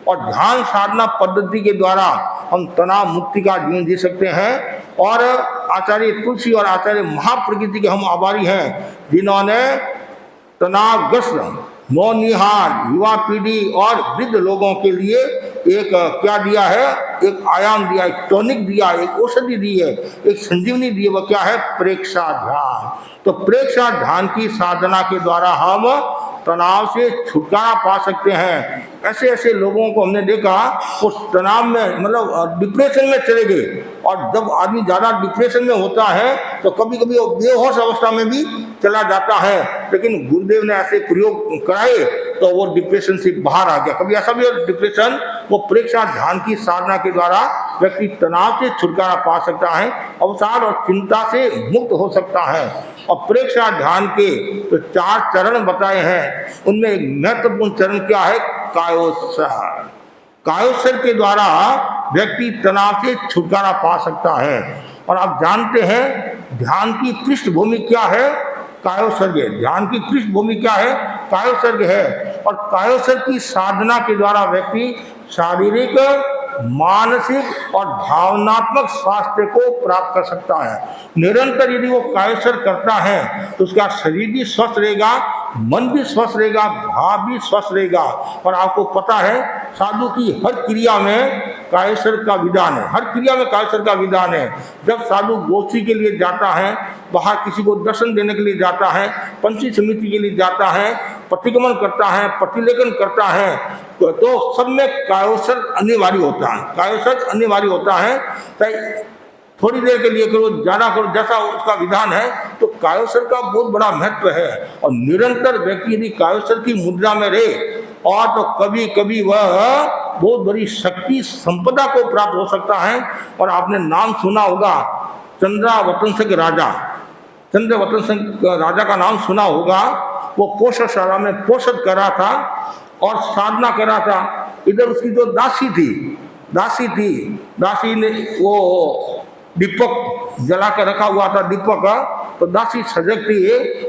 S5: और ध्यान साधना पद्धति के द्वारा हम तनाव मुक्ति का जीवन जी सकते हैं। और आचार्य तुलसी और आचार्य महाप्रकृति के हम आभारी हैं जिन्होंने तनावग्रस्त नौनिहाल युवा पीढ़ी और वृद्ध लोगों के लिए एक क्या दिया है, एक आयाम दिया, एक टॉनिक दिया, एक औषधि दी है, एक संजीवनी दी है। वह क्या है? प्रेक्षा ध्यान। तो प्रेक्षा ध्यान की साधना के द्वारा हम तनाव से छुटकारा पा सकते हैं। ऐसे ऐसे लोगों को हमने देखा वो तनाव में मतलब डिप्रेशन में चले गए, और जब आदमी ज़्यादा डिप्रेशन में होता है तो कभी कभी वो बेहोश अवस्था में भी चला जाता है, लेकिन गुरुदेव ने ऐसे प्रयोग कराए तो वो डिप्रेशन से बाहर आ गया। कभी ऐसा भी हो डिप्रेशन, वो प्रेक्षा ध्यान की साधना के द्वारा व्यक्ति तनाव से छुटकारा पा सकता है, अवसाद और चिंता से मुक्त हो सकता है। और प्रेक्षा ध्यान के तो 4 चरण बताए हैं, उनमें एक महत्वपूर्ण चरण क्या है, कायोत्सर। कायोत्सर के द्वारा व्यक्ति तनाव से छुटकारा पा सकता है। और आप जानते हैं ध्यान की पृष्ठभूमि क्या है, कायोत्सर्ग है। ध्यान की पृष्ठभूमि क्या है, कायोत्सर्ग है। और कायोत्सर्ग की साधना के द्वारा व्यक्ति शारीरिक, मानसिक और भावनात्मक स्वास्थ्य को प्राप्त कर सकता है। निरंतर यदि वो कायोत्सर्ग करता है तो उसका शरीर भी स्वस्थ रहेगा, मन भी स्वस्थ रहेगा, भाव भी स्वस्थ रहेगा। और आपको पता है साधु की हर क्रिया में कायोत्सर्ग का विधान है, हर क्रिया में कायोत्सर्ग का विधान है। जब साधु गोष्ठी के लिए जाता है, बाहर किसी को दर्शन देने के लिए जाता है, पंछी समिति के लिए जाता है, प्रतिगमन करता है, प्रतिलेखन करता है, तो सब में कायोत्सर्ग अनिवार्य होता है। कायोत्सर्ग अनिवार्य होता है, थोड़ी देर के लिए करो, ज़्यादा करो, जैसा उसका विधान है। तो कायोत्सर्ग का बहुत बड़ा महत्व है। और निरंतर व्यक्ति यदि कायोत्सर्ग की मुद्रा में रहे और तो कभी कभी वह बहुत बड़ी शक्ति संपदा को प्राप्त हो सकता है। और आपने नाम सुना होगा चंद्रावतंसक राजा, चंद्रवतंसक राजा का नाम सुना होगा। वो पोषशाला में पोषण कर रहा था और साधना कर रहा था। इधर उसकी जो दासी ने वो दीपक जला कर रखा हुआ था, दीपक का। तो दासी सजग थी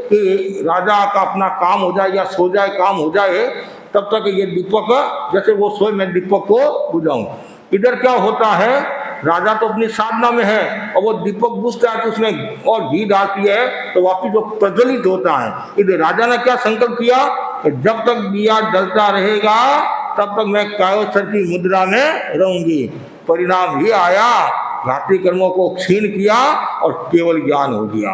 S5: कि राजा का अपना काम हो जाए या सो जाए, काम हो जाए, तब तक ये दीपक, जैसे वो सोए मैं दीपक को बुझाऊं। इधर क्या होता है, राजा तो अपनी साधना में है और वो दीपक बुझता है तो उसमें और घी डालती है तो वापिस वो प्रज्वलित होता है। इधर राजा ने क्या संकल्प किया कि जब तक दिया जलता रहेगा तब तक मैं कायोत्सर्ग की मुद्रा में रहूंगी। परिणाम ये आया, घाती कर्मों को क्षीण किया और केवल ज्ञान हो गया।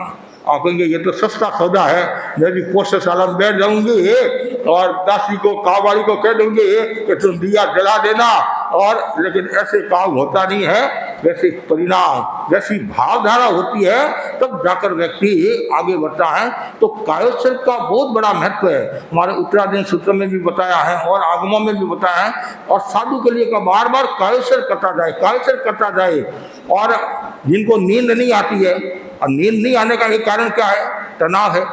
S5: आप कहेंगे ये तो सस्ता सौदा है, मैं भी पोषशाला में बैठ जाऊंगी और दासी को, कावड़ी को कह दूंगी कि तुम दिया जला देना, और लेकिन ऐसे काम होता नहीं है। वैसे परिणाम, वैसी भावधारा होती है, तब जाकर व्यक्ति आगे बढ़ता है। तो कायोत्सर्ग का बहुत बड़ा महत्व है। हमारे उत्तराधीन सूत्र में भी बताया है और आगमों में भी बताया है। और साधु के लिए का बार बार कायोत्सर्ग करता जाए, कायोत्सर्ग करता जाए। और जिनको नींद नहीं आती है, और नींद नहीं आने का एक कारण क्या है, तनाव है।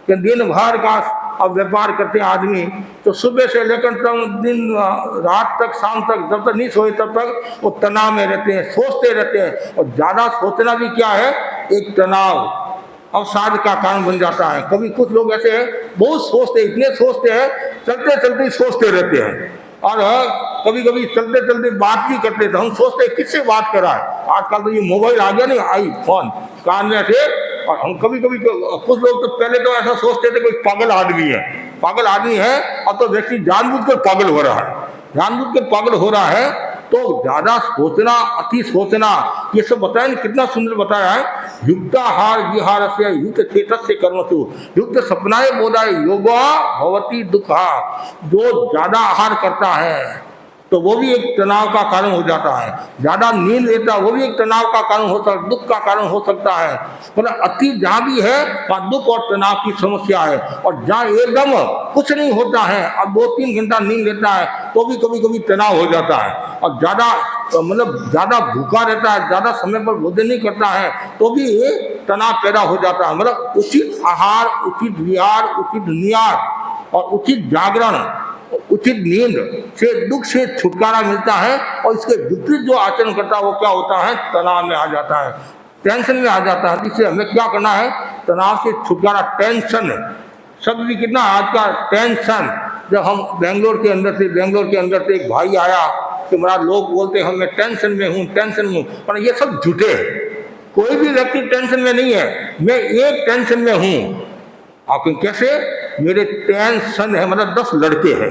S5: कि दिन भर का अब व्यापार करते हैं आदमी, तो सुबह से लेकर दिन रात तक, शाम तक, जब तक नहीं सोए तब तक वो तनाव में रहते हैं, सोचते रहते हैं। और ज़्यादा सोचना भी क्या है, एक तनाव अवसाद का कारण बन जाता है। कभी कुछ लोग ऐसे हैं बहुत सोचते हैं, इतने सोचते हैं, चलते चलते सोचते रहते हैं। और कभी कभी चलते चलते बात भी करते थे। हम सोचते हैं किससे बात करा है, आजकल तो ये मोबाइल आ गया नहीं, आई फोन कान में थे। और हम कभी कभी कुछ लोग तो पहले तो ऐसा सोचते थे कोई पागल आदमी है, पागल आदमी है। अब तो व्यक्ति जानबूझकर पागल हो रहा है, जानबूझकर पागल हो रहा है। तो ज़्यादा सोचना, अति सोचना, ये सब बताया नहीं, कितना सुंदर बताया है। युक्ताहार विहार से युक्त चेतस्य कर्मसु युक्त सपनाए बोधाय योगा भवती दुखा। जो ज़्यादा आहार करता है तो वो भी एक तनाव का कारण हो जाता है। ज़्यादा नींद लेता है वो भी एक तनाव का कारण हो सकता है, दुख का कारण हो सकता है। मतलब अति जहाँ भी है वहाँ दुख और तनाव की समस्या है। और जहाँ एकदम कुछ नहीं होता है, अब 2-3 घंटा नींद लेता है तो भी कभी कभी तनाव हो जाता है। और ज़्यादा मतलब ज़्यादा भूखा रहता है, ज़्यादा समय पर भोजन नहीं करता है तो भी तनाव पैदा हो जाता है। मतलब उचित आहार, उचित विहार, उचित निहार और उचित जागरण, उचित नींद से दुख से छुटकारा मिलता है। और इसके विपरीत जो आचरण करता है वो क्या होता है, तनाव में आ जाता है, टेंशन में आ जाता है। इसलिए हमें क्या करना है, तनाव से छुटकारा। टेंशन शब्द भी कितना आज का, टेंशन। जब हम बेंगलोर के अंदर से एक भाई आया कि मेरा लोग बोलते हैं मैं टेंशन में हूँ, टेंशन में हूँ, पर ये सब झूठे है। कोई भी व्यक्ति टेंशन में नहीं है, मैं एक टेंशन में हूँ। आप कैसे, मेरे टेंशन है मतलब 10 लड़के हैं।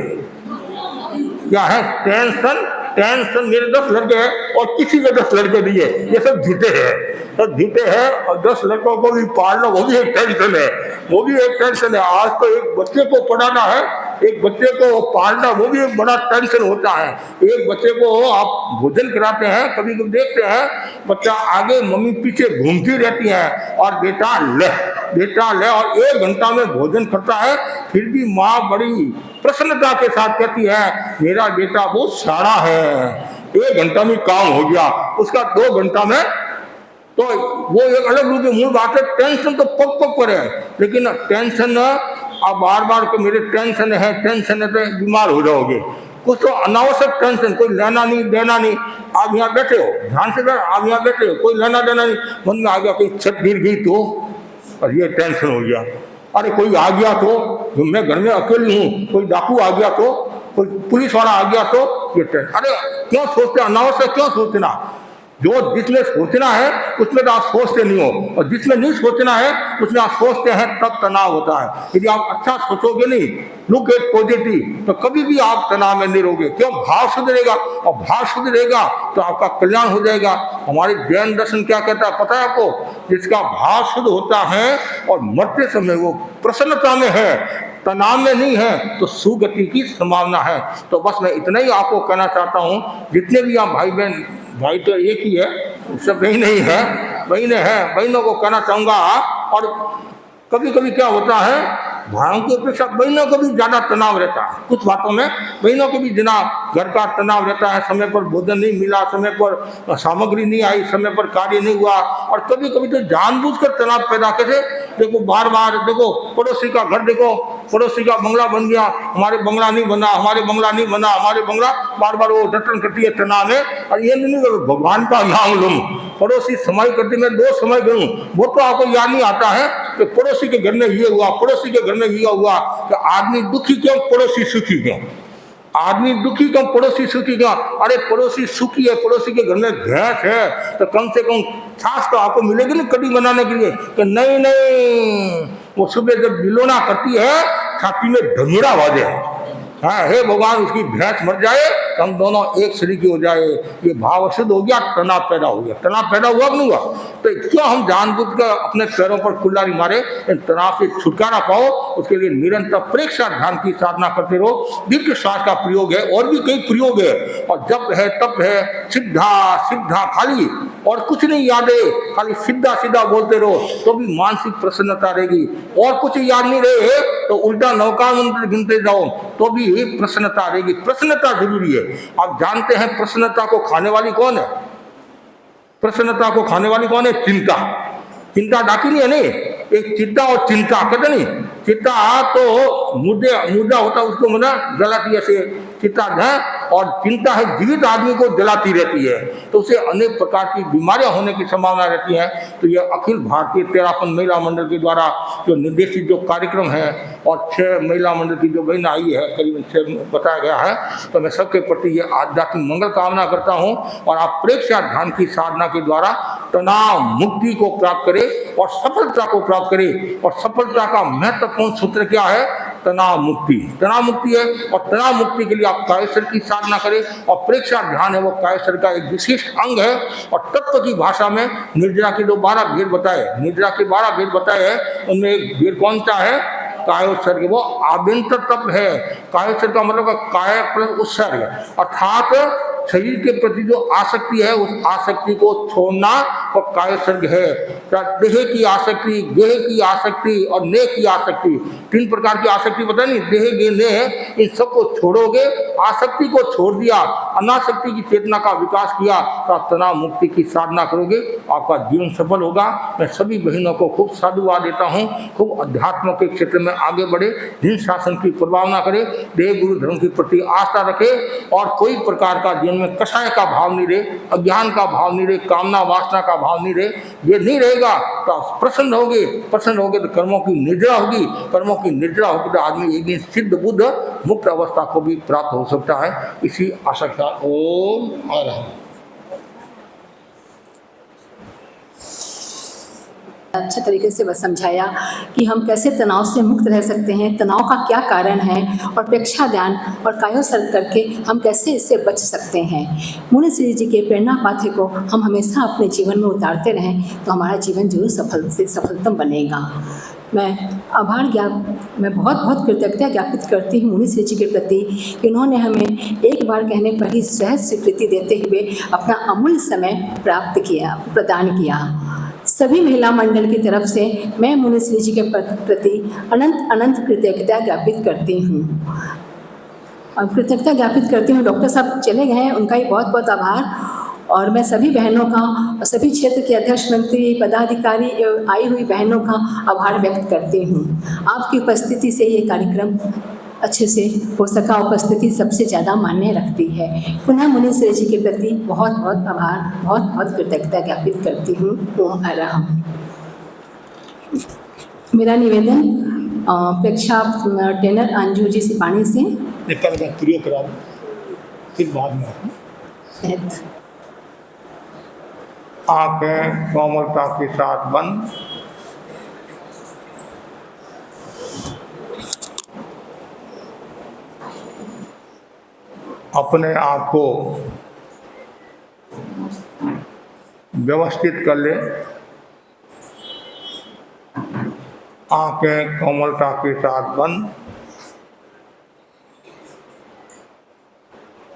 S5: क्या है, टेंशन टेंशन, मेरे 10 लड़के हैं और किसी के 10 लड़के नहीं है, ये सब जीते हैं, सब जीते हैं। और 10 लड़कों को भी पालना वो भी एक टेंशन है, वो भी एक टेंशन है। आज तो एक बच्चे को पढ़ाना है, एक बच्चे को पालना वो भी एक बड़ा टेंशन होता है। एक बच्चे को आप भोजन कराते हैं, कभी कभी देखते हैं बच्चा आगे मम्मी पीछे घूमती रहती है और बेटा ले और 1 घंटा में भोजन करता है, फिर भी माँ बड़ी प्रसन्नता के साथ कहती है मेरा बेटा बहुत सारा है, 1 घंटा में काम हो गया, उसका 2 घंटा में। तो वो एक अलग रूप में मूल बात है। टेंशन तो पग पग पर है, लेकिन टेंशन आप बार बार को मेरे टेंशन है तो बीमार हो जाओगे। कुछ तो अनावश्यक टेंशन, कोई लेना नहीं देना नहीं। आप यहाँ बैठे हो, ध्यान से आप यहाँ बैठे हो, कोई लेना देना नहीं, मन में आ गया कोई छत गिर गई तो, और ये टेंशन हो गया। अरे कोई आ गया तो, मैं घर में अकेली हूँ, कोई डाकू आ गया तो, कोई पुलिस वाला आ गया तो, ये टेंशन। अरे क्यों सोचते, अनावश्यक क्यों सोचना? जो जिसमें सोचना है उसमें तो आप सोचते नहीं हो, और जिसमें नहीं सोचना है उसमें आप सोचते हैं, तब तनाव होता है। यदि आप अच्छा सोचोगे नहीं, लुक एट पॉजिटिव, तो कभी भी आप तनाव में नहीं रहोगे। क्यों? भाव शुद्ध रहेगा, और भाव शुद्ध रहेगा तो आपका कल्याण हो जाएगा। हमारे जैन दर्शन क्या कहता है पता है आपको? जिसका भाव शुद्ध होता है और मरते समय वो प्रसन्नता में है, तनाव में नहीं है, तो सुगति की संभावना है। तो बस मैं इतना ही आपको कहना चाहता हूँ। जितने भी आप भाई बहन, भाई तो एक ही है, सब बहन ही है, बहनें हैं, बहनों को कहना चाहूँगा। और कभी कभी क्या होता है, भाइयों की अपेक्षा बहनों को भी ज़्यादा तनाव रहता है। कुछ बातों में बहनों को भी जना घर का तनाव रहता है, समय पर भोजन नहीं मिला, समय पर सामग्री नहीं आई, समय पर कार्य नहीं हुआ। और कभी कभी तो जानबूझकर तनाव पैदा कैसे, देखो बार बार देखो पड़ोसी का घर, देखो पड़ोसी का बंगला बन गया, हमारे बंगला नहीं बना, हमारे बंगला नहीं बना, हमारे बंगला, बार बार वो रटन करती है तनाव में। और ये नहीं भगवान का नाम लूँ, पड़ोसी समाई करती, मैं 2 समय करूँ, वो तो आपको याद नहीं आता है कि पड़ोसी के घर में ये हुआ, पड़ोसी के घर में ये हुआ। कि आदमी दुखी क्यों, पड़ोसी सुखी क्यों? आदमी दुखी क्यों, पड़ोसी सुखी क्यों? अरे पड़ोसी सुखी है, पड़ोसी के घर में भैंस है, तो कम से कम छाछ तो आपको मिलेगी ना कड़ी बनाने के लिए। कि नहीं, वो सुबह जब बिलोना करती है छाती में धमीरा बाजे, हाँ हे भगवान उसकी भैंस मर जाए, हम दोनों एक शरीर की हो जाए। ये भाव अशुद्ध हो गया, तनाव पैदा हो गया। तनाव पैदा हुआ कि नहीं हुआ? तो क्यों हम जानबूझ कर अपने पैरों पर कुल्हाड़ी मारे? इन तनाव से छुटकारा पाओ, उसके लिए निरंतर प्रेक्षा ध्यान की साधना करते रहो। दीर्घ श्वास का प्रयोग है, और भी कई प्रयोग है, और जप है, तप है, सिद्धा सिद्धा, खाली और कुछ नहीं याद है, खाली सीधा सीधा बोलते रहो तो भी मानसिक प्रसन्नता रहेगी। और कुछ याद नहीं रहे तो उल्टा नौका मंत्र गिनते जाओ तो भी प्रसन्नता रहेगी। प्रसन्नता जरूरी है। आप जानते हैं प्रसन्नता को खाने वाली कौन है? प्रसन्नता को खाने वाली कौन है? चिंता। चिंता डाकिनी है नहीं, एक चिंता और चिंता कहते नहीं। चिंता तो मुद्दा होता, उसको मना जलाती ऐसे चिंता है, और चिंता है जीवित आदमी को जलाती रहती है, तो उसे अनेक प्रकार की बीमारियां होने की संभावना रहती है। तो यह अखिल भारतीय 13 महिला मंडल के द्वारा जो निर्देशित जो कार्यक्रम है, और 6 महिला मंडल की जो बहन आई है, करीबन 6 बताया गया है, तो मैं सबके प्रति ये आध्यात्मिक मंगल कामना करता हूँ। और आप प्रेक्षा ध्यान की साधना के द्वारा तनाव मुक्ति को प्राप्त करें और सफलता को प्राप्त करें। और सफलता का महत्वपूर्ण सूत्र क्या है? तनाव मुक्ति। तनाव मुक्ति है, और तनाव मुक्ति के लिए आप कायेश्वर की साधना करें। और प्रेक्षा ध्यान है वो कायेश्वर का एक विशिष्ट अंग है। और तत्व की भाषा में निद्रा के जो 12 भेद बताए, निद्रा के 12 भेद बताए हैं, उनमें एक भेद कौन सा है? कायोत्सर्ग। वो आभ्यंतर तप है। कायोत्सर्ग का मतलब काय प्लस उत्सर्ग, अर्थात शरीर के प्रति जो आसक्ति है, उस आसक्ति को छोड़ना वो कायोत्सर्ग है। देह की आसक्ति, गेह की आसक्ति और नेह की आसक्ति, 3 प्रकार की आसक्ति पता नहीं, देह गे नेह, इन सबको छोड़ोगे, आसक्ति को छोड़ दिया, अनासक्ति की चेतना का विकास किया, तो आप तनाव मुक्ति की साधना करोगे, आपका जीवन सफल होगा। मैं सभी बहनों को खूब साधुवाद देता हूँ, खूब अध्यात्म के क्षेत्र में आगे बढ़े, हिंद शासन की प्रभावना करे, देव गुरु धर्म के प्रति आस्था रखे, और कोई प्रकार का जीवन में कषाय का भाव नहीं रहे, अज्ञान का भाव नहीं रहे, कामना वासना का भाव नहीं रहे। ये नहीं रहेगा तो आप प्रसन्न होगे तो कर्मों की निद्रा होगी, कर्मों की निद्रा होगी तो आदमी एक दिन सिद्ध बुद्ध मुक्त अवस्था को भी प्राप्त हो सकता है। इसी आशा का ओम।
S1: अच्छे तरीके से बस समझाया कि हम कैसे तनाव से मुक्त रह सकते हैं, तनाव का क्या कारण है और प्रेक्षा ध्यान और कायोसर्ग करके हम कैसे इससे बच सकते हैं। मुनि श्री जी के प्रेरणा पाथ्य को हम हमेशा अपने जीवन में उतारते रहें तो हमारा जीवन जरूर सफलतम बनेगा। मैं बहुत बहुत कृतज्ञता ज्ञापित करती हूँ मुनि श्री जी के प्रति कि उन्होंने हमें एक बार कहने पर ही सहज स्वीकृति देते हुए अपना अमूल्य समय प्रदान किया। सभी महिला मंडल की तरफ से मैं मुनि श्री जी के प्रति अनंत अनंत कृतज्ञता ज्ञापित करती हूँ। डॉक्टर साहब चले गए हैं, उनका ही बहुत बहुत आभार। और मैं सभी बहनों का और सभी क्षेत्र के अध्यक्ष मंत्री पदाधिकारी आई हुई बहनों का आभार व्यक्त करती हूँ। आपकी उपस्थिति से ये कार्यक्रम अच्छे से हो सका, उपस्थिति सबसे ज़्यादा मान्य रखती है। पुनः मुनि श्री जी के प्रति बहुत बहुत आभार, बहुत बहुत कृतज्ञता ज्ञापित करती हूँ। ओम अरहम। मेरा निवेदन प्रेक्षा ट्रेनर अंजू जी सिपाणी से
S5: फिर बाद में आंखें कोमलता के साथ बंद। अपने आप को व्यवस्थित कर ले। आंखें कोमलता के साथ बंद।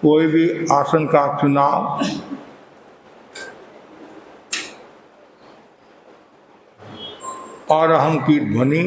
S5: कोई भी आसन का चुनाव और अहम की ध्वनि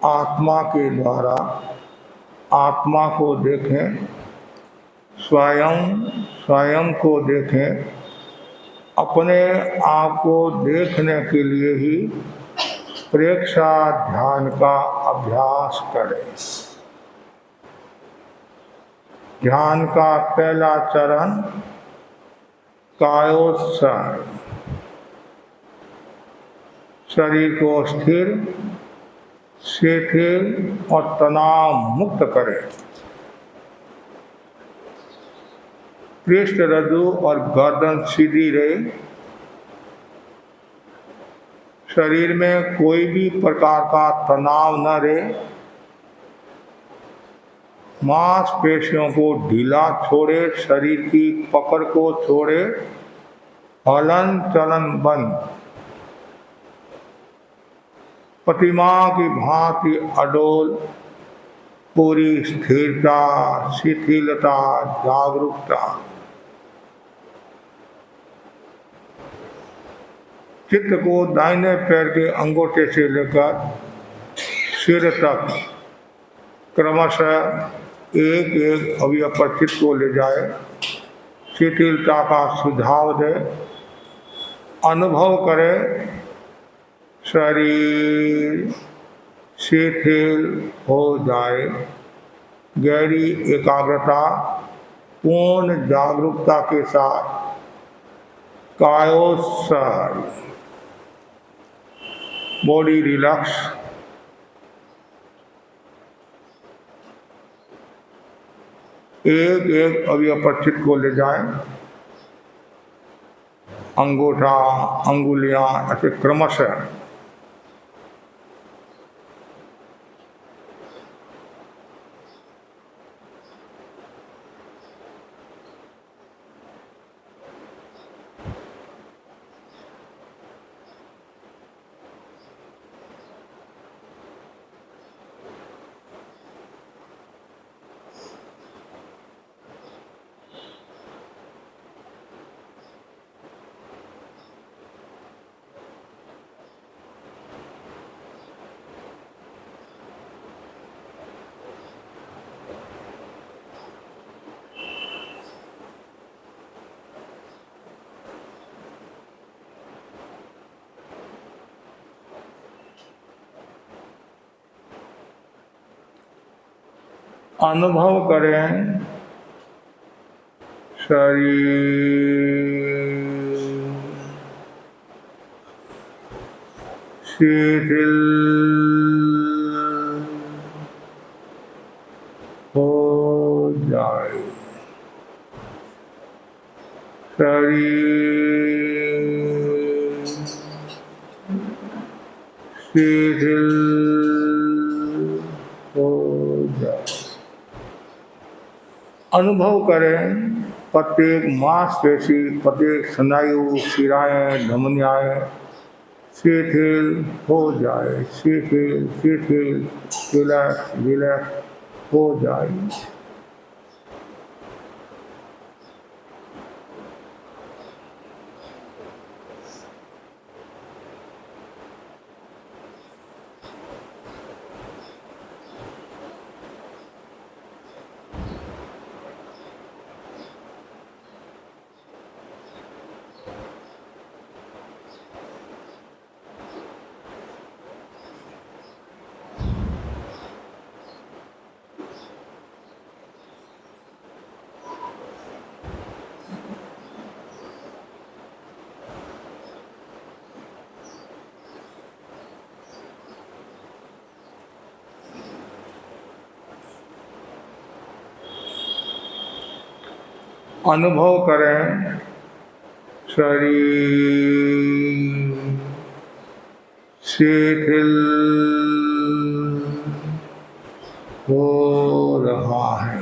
S5: आत्मा के द्वारा आत्मा को देखें, स्वयं को देखें। अपने आप को देखने के लिए ही प्रेक्षा ध्यान का अभ्यास करें। ध्यान का पहला चरण कायोत्सर्ग, शरीर को स्थिर, शिथिल और तनाव मुक्त करें। पृष्ठ, रज्जु और गर्दन सीधी रहे। शरीर में कोई भी प्रकार का तनाव न रहे। मांसपेशियों को ढीला छोड़े, शरीर की पकड़ को छोड़े, हलन चलन बंद। प्रतिमा की भांति अडोल, पूरी स्थिरता, शिथिलता, जागरूकता। चित्त को दाहिने पैर के अंगूठे से लेकर सिर तक क्रमशः एक एक अवयव पर चित्त को ले जाए। शिथिलता का सुझाव दे। अनुभव करे शरीर शिथिल हो जाए। गहरी एकाग्रता, पूर्ण जागरूकता के साथ कायोत्सर्ग, बॉडी रिलैक्स। एक एक अवयव पर चित्त को ले जाए। अंगूठा, अंगुलियां, ऐसे क्रमशः अनुभव करें शरीर शिथिल हो जाए, शरीर शिथिल हो जाए। अनुभव करें प्रत्येक मांसपेशी, प्रत्येक स्नायु, शिराएं, धमनियाएं शिथिल हो जाए, शिथिल शिथिल रिलैक्स रिलैक्स हो जाए। अनुभव करें शरीर शिथिल हो रहा है।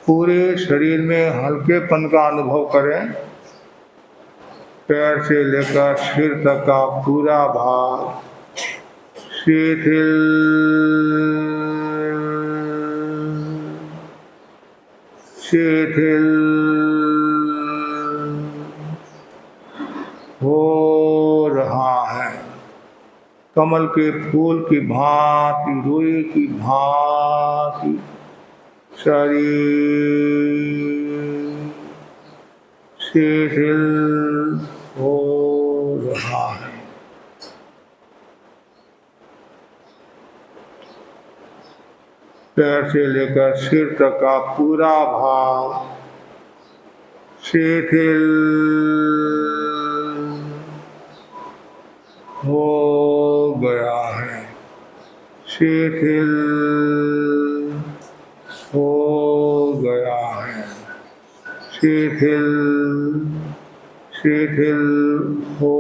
S5: पूरे शरीर में हल्केपन का अनुभव करें। पैर से लेकर सिर तक का पूरा भाग शिथिल शिथिल हो रहा है। कमल के फूल की भांति, रुई की भांति शरीर शिथिल हो रहा है। पैर से लेकर सिर तक का पूरा भाग शिथिल हो गया है, शिथिल हो गया है, शिथिल शिथिल हो।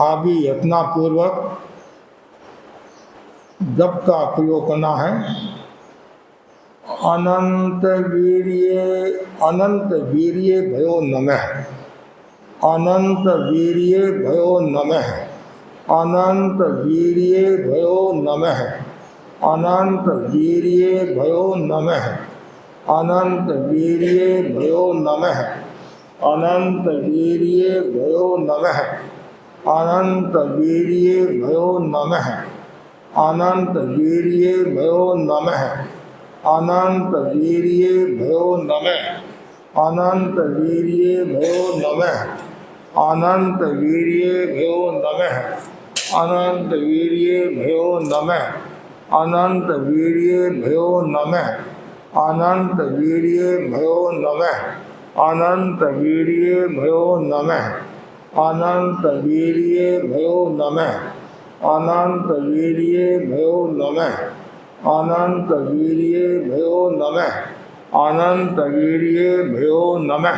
S5: आगे यत्नपूर्वक जप का प्रयोग करना है। अनंत वीर्ये भयो नमः, अनंत वीर्ये भयो नमः, अनंत वीर्ये भयो नमः, अनंत वीर्ये भयो नमः, अनंत वीर्ये भयो नमः, अनंत वीर्ये भयो नमः, अनंत वीर्ये भयो नमः, अनंत वीर्ये भयो नमः, अनंत वीर्ये भयो नमः, अनंत वीर्ये भयो नमः, अनंत वीर्ये भयो नमः, अनंत वीर्ये भयो नमः, अनंत वीर्ये भयो नमः, अनंत वीर्ये भयो नमः, अनंत वीर्ये भयो नमः, अनंत वीर्ये भयो नमः, अनंत वीर्ये भयो नमः, अनंत वीर्ये भयो नमः, अनंत वीर्ये भयो नमः,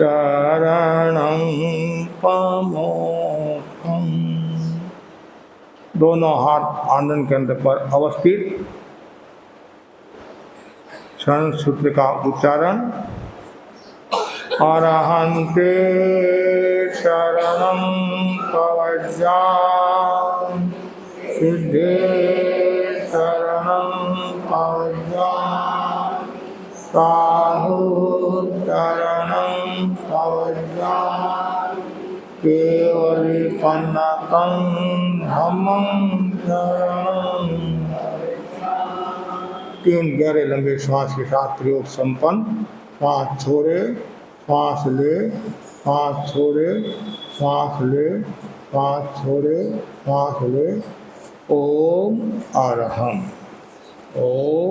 S5: शरणं पमोक्षम। दोनों हाथ आनंद केंद्र पर अवस्थित। शरण सूत्र का उच्चारण। अरहन्ते शरणं प्रव्रजामि, सिद्धे शरणं प्रव्रजामि, साधु शरणं प्रव्रजामि, केवलीपन्नतं धम्मं शरणं। 3 गहरे लंबे श्वास के साथ प्रयोग संपन्न। श्वास छोड़े, श्वास ले, श्वास छोड़े, श्वास ले, श्वास छोड़े, श्वास ले। ओम अरहम। ओम।